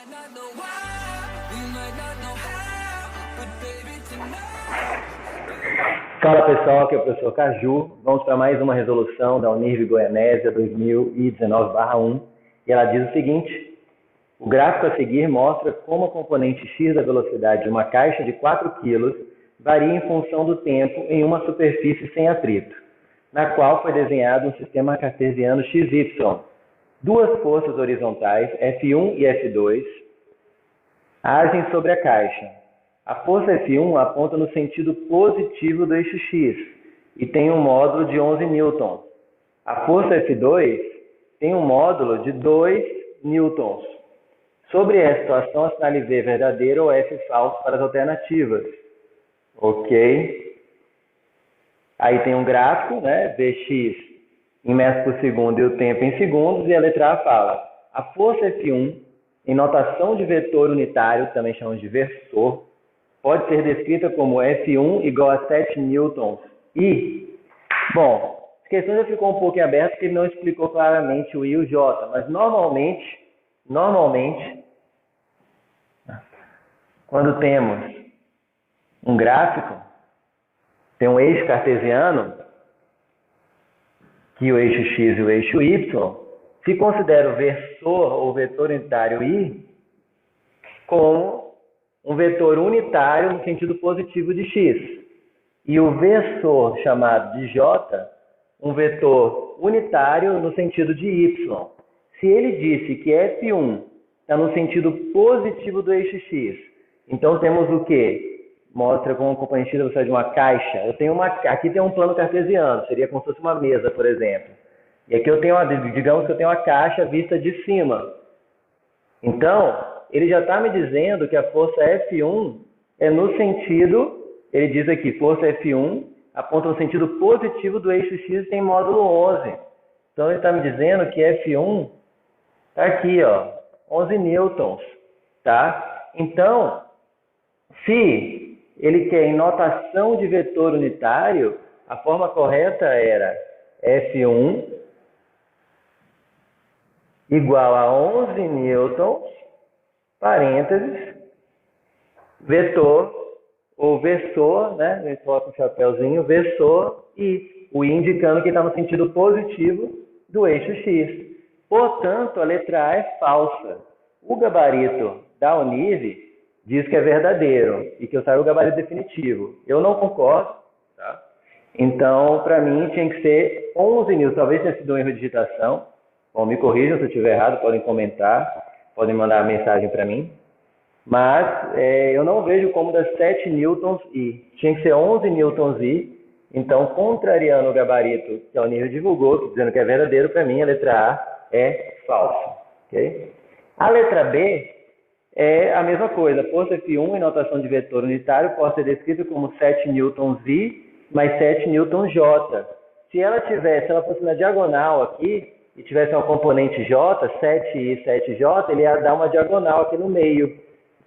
might not know why, we might not know how, but baby tonight. Fala pessoal, aqui é o professor Caju. Vamos para mais uma resolução da Unirv Goianésia 2019/1 e ela diz o seguinte: o gráfico a seguir mostra como a componente x da velocidade de uma caixa de 4 kg varia em função do tempo em uma superfície sem atrito, na qual foi desenhado um sistema cartesiano XY. Duas forças horizontais, F1 e F2, agem sobre a caixa. A força F1 aponta no sentido positivo do eixo X e tem um módulo de 11 newtons. A força F2 tem um módulo de 2 newtons. Sobre essa situação, assinale V verdadeiro ou F falso para as alternativas. Ok? Aí tem um gráfico, né? Vx em metros por segundo e o tempo em segundos, e a letra A fala: a força F1, em notação de vetor unitário, também chamamos de versor, pode ser descrita como F1 igual a 7 newtons I. Bom, a questão já ficou um pouco aberta porque ele não explicou claramente o I e o J, mas normalmente, quando temos um gráfico, tem um eixo cartesiano, que o eixo x e o eixo y, se considera o versor ou vetor unitário I como um vetor unitário no sentido positivo de x, e o versor chamado de j, um vetor unitário no sentido de y. Se ele disse que F1 está no sentido positivo do eixo x, então temos o quê? Mostra como a componente x da velocidade de uma caixa. Aqui tem um plano cartesiano, seria como se fosse uma mesa, por exemplo. E aqui digamos que eu tenho uma caixa vista de cima. Então, ele já está me dizendo que a força F1 é no sentido, ele diz aqui, força F1 aponta no sentido positivo do eixo x e tem módulo 11. Então, ele está me dizendo que F1 está aqui, ó, 11 newtons, tá? Então, se ele quer em notação de vetor unitário, a forma correta era F1 igual a 11 newtons, parênteses, vetor, ou versor, né? A gente coloca um chapéuzinho, versor, e o I indicando que está no sentido positivo do eixo X. Portanto, a letra A é falsa. O gabarito da Unirv diz que é verdadeiro e que eu saiba o gabarito definitivo. Eu não concordo, tá? Então, para mim, tinha que ser 11 newtons. Talvez tenha sido um erro de digitação. Bom, me corrijam se eu estiver errado, podem comentar, podem mandar mensagem para mim. Mas eu não vejo como das 7 newtons I. Tinha que ser 11 newtons I. Então, contrariando o gabarito que a Unirv divulgou, dizendo que é verdadeiro, para mim a letra A é falsa. Okay? A letra B é a mesma coisa. Força F1 em notação de vetor unitário pode ser descrita como 7 newtons I mais 7 newtons J. Se ela fosse na diagonal aqui e tivesse uma componente J, 7I e 7J, ele ia dar uma diagonal aqui no meio,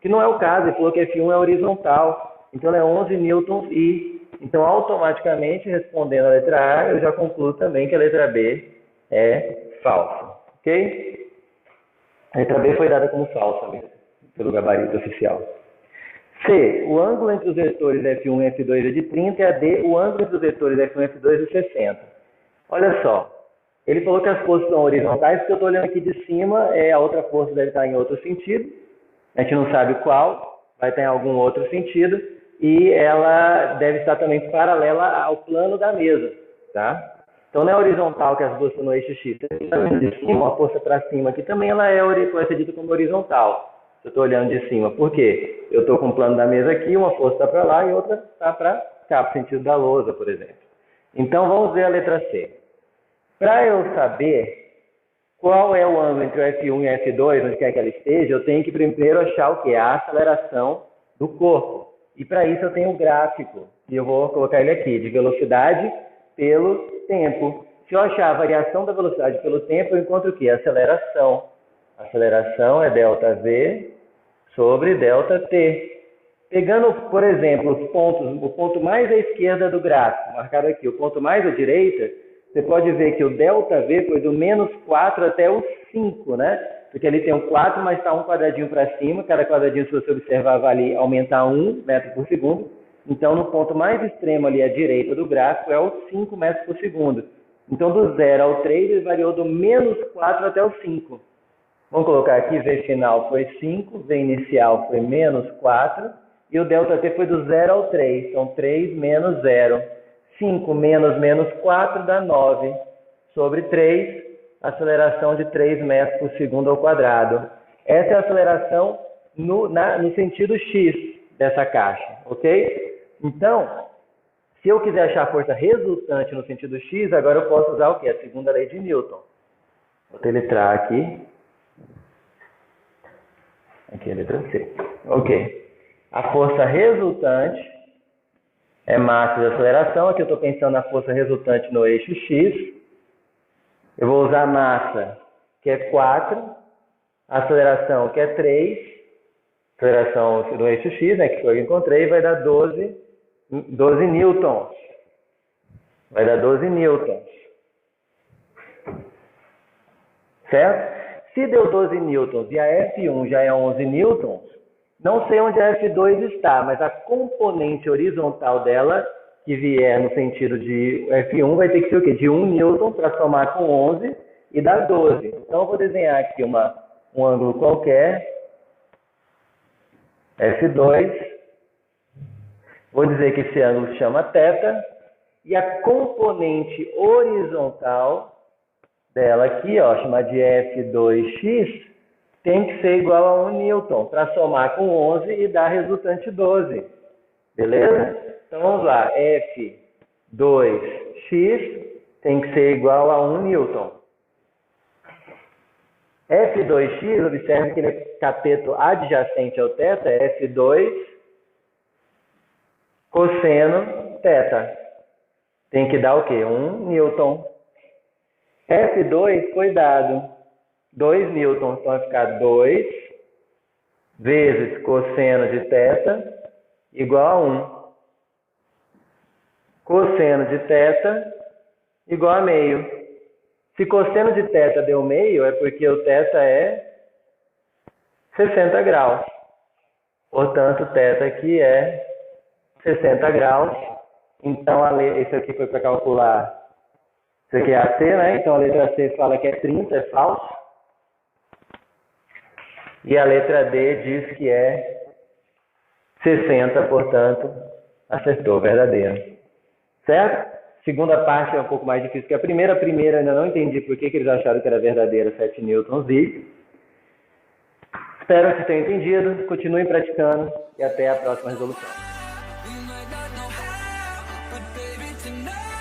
que não é o caso. Ele falou que F1 é horizontal, então ela é 11 newtons I. Então, automaticamente, respondendo a letra A, eu já concluo também que a letra B é falsa. Ok? A letra B foi dada como falsa mesmo, pelo gabarito oficial. C. O ângulo entre os vetores F1 e F2 é de 30 e a D. O ângulo entre os vetores F1 e F2 é de 60. Olha só. Ele falou que as forças são horizontais, porque eu estou olhando aqui de cima, a outra força deve estar em outro sentido. A gente não sabe qual, vai estar em algum outro sentido. E ela deve estar também paralela ao plano da mesa, tá? Então não é horizontal que as duas estão no eixo X. De cima, uma força para cima aqui também ela pode ser dita como horizontal. Eu estou olhando de cima. Por quê? Eu estou com o plano da mesa aqui, uma força está para lá e outra está para cá, para o sentido da lousa, por exemplo. Então, vamos ver a letra C. Para eu saber qual é o ângulo entre o F1 e o F2, onde quer que ela esteja, eu tenho que primeiro achar o quê? A aceleração do corpo. E para isso eu tenho um gráfico, e eu vou colocar ele aqui, de velocidade pelo tempo. Se eu achar a variação da velocidade pelo tempo, eu encontro o quê? A aceleração. A aceleração é ΔV sobre ΔT. Pegando, por exemplo, o ponto mais à esquerda do gráfico, marcado aqui, o ponto mais à direita, você pode ver que o ΔV foi do -4 até o 5, né? Porque ali tem um 4, mas está um quadradinho para cima. Cada quadradinho, se você observar, vai ali aumentar 1 metro por segundo. Então, no ponto mais extremo ali à direita do gráfico é o 5 metros por segundo. Então, do 0 ao 3, ele variou do menos 4 até o 5. Vamos colocar aqui, V final foi 5, V inicial foi menos 4, e o ΔT foi do 0 ao 3, então 3 menos 0. 5 menos 4 dá 9, sobre 3, aceleração de 3 metros por segundo ao quadrado. Essa é a aceleração no sentido X dessa caixa, ok? Então, se eu quiser achar a força resultante no sentido X, agora eu posso usar o quê? A segunda lei de Newton. Vou deletrar aqui. Aqui é a letra C. Ok. A força resultante é massa de aceleração. Aqui eu estou pensando na força resultante no eixo X. Eu vou usar a massa, que é 4. A aceleração, que é 3. Aceleração no eixo X, né, que foi o que eu encontrei, vai dar 12 newtons. Vai dar 12 newtons. Certo? Se deu 12 newtons e a F1 já é 11 newtons, não sei onde a F2 está, mas a componente horizontal dela, que vier no sentido de F1, vai ter que ser o quê? De 1 newton para somar com 11 e dar 12. Então, eu vou desenhar aqui um ângulo qualquer, F2. Vou dizer que esse ângulo se chama θ, e a componente horizontal dela aqui, ó, chamar de F2x, tem que ser igual a 1 newton, para somar com 11 e dar resultante 12. Beleza? Então vamos lá, F2x tem que ser igual a 1 newton. F2x, observe que ele é cateto adjacente ao θ, é F2 cosseno θ. Tem que dar o quê? 1 newton. F2 foi dado 2 newtons, então vai ficar 2 vezes cosseno de θ igual a 1. Cosseno de θ igual a meio. Se cosseno de θ deu meio, é porque o θ é 60 graus. Portanto, θ aqui é 60 graus. Então, isso aqui foi para calcular. Isso aqui é a C, né? Então, a letra C fala que é 30, é falso. E a letra D diz que é 60, portanto, acertou, verdadeiro. Certo? Segunda parte é um pouco mais difícil que a primeira. A primeira eu ainda não entendi por que eles acharam que era verdadeira 7 newtons e. Espero que tenham entendido. Continuem praticando e até a próxima resolução. You might not know how, but baby, tonight